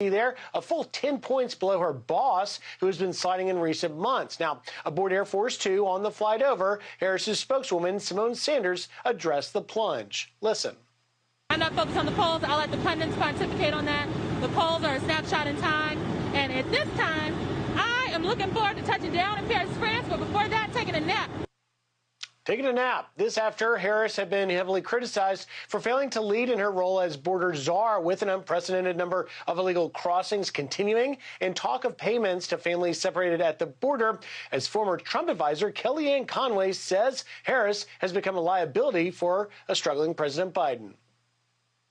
there, a full 10 points below her boss, who has been sliding in recent months. Now, aboard Air Force Two on the flight over, Harris's spokeswoman, Simone Sanders, addressed the plunge. Listen. I'm not focused on the polls. I'll let the pundits pontificate on that. The polls are a snapshot in time. And at this time, I am looking forward to touching down in Paris, France, but before that, taking a nap. Taking a nap. This after Harris had been heavily criticized for failing to lead in her role as border czar, with an unprecedented number of illegal crossings continuing and talk of payments to families separated at the border. As former Trump advisor Kellyanne Conway says, Harris has become a liability for a struggling President Biden.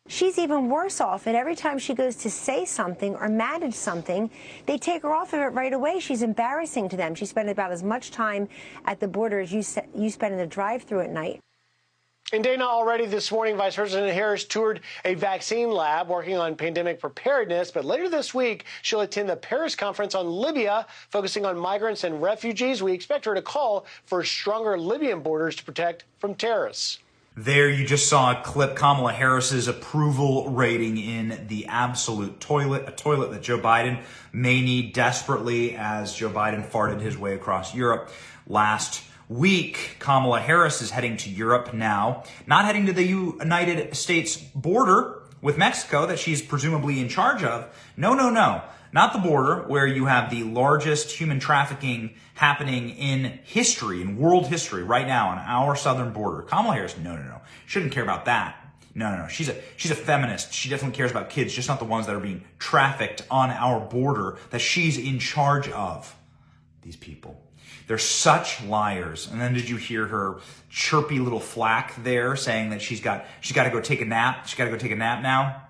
She's even worse off, and every time she goes to say something or manage something, they take her off of it right away. She's embarrassing to them. She spent about as much time at the border as you spend in the drive-thru at night. And Dana, already this morning, Vice President Harris toured a vaccine lab working on pandemic preparedness. But later this week, she'll attend the Paris conference on Libya, focusing on migrants and refugees. We expect her to call for stronger Libyan borders to protect from terrorists. There you just saw a clip, Kamala Harris's approval rating in the absolute toilet, a toilet that Joe Biden may need desperately as Joe Biden farted his way across Europe last week. Kamala Harris is heading to Europe now, not heading to the United States border with Mexico that she's presumably in charge of. No. Not the border where you have the largest human trafficking happening in history, in world history right now on our southern border. Kamala Harris, no. Shouldn't care about that. No. She's a feminist. She definitely cares about kids, just not the ones that are being trafficked on our border that she's in charge of. These people. They're such liars. And then did you hear her chirpy little flack there saying that she's got to go take a nap? She's got to go take a nap now.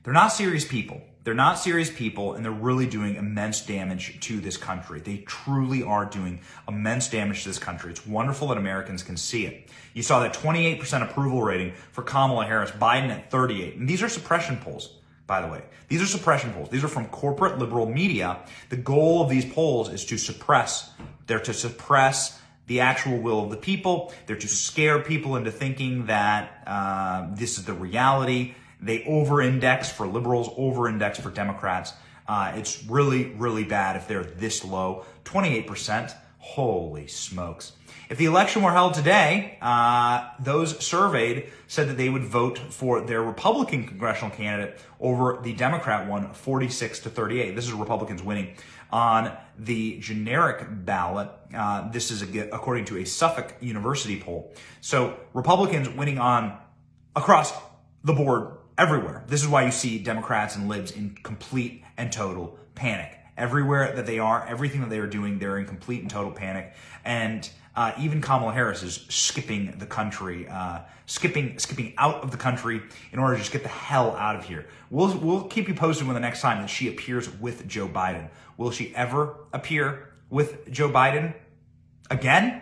They're not serious people. They're not serious people, and they're really doing immense damage to this country. They truly are doing immense damage to this country. It's wonderful that Americans can see it. You saw that 28% approval rating for Kamala Harris, Biden at 38%. And these are suppression polls, by the way. These are suppression polls. These are from corporate liberal media. The goal of these polls is to suppress. They're to suppress the actual will of the people. They're to scare people into thinking that this is the reality. They over-index for liberals, over-index for Democrats. It's really, really bad if they're this low. 28%. Holy smokes. If the election were held today, those surveyed said that they would vote for their Republican congressional candidate over the Democrat one, 46-38. This is Republicans winning. On the generic ballot, this is according to a Suffolk University poll. So Republicans winning on across the board everywhere. This is why you see Democrats and libs in complete and total panic. Everywhere that they are, everything that they are doing, they're in complete and total panic. And even Kamala Harris is skipping the country, skipping out of the country in order to just get the hell out of here. We'll keep you posted when the next time that she appears with Joe Biden. Will she ever appear with Joe Biden again?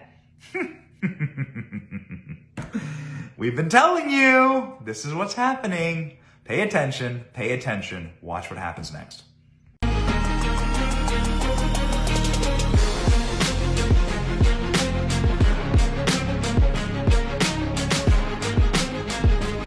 We've been telling you, this is what's happening. Pay attention, watch what happens next.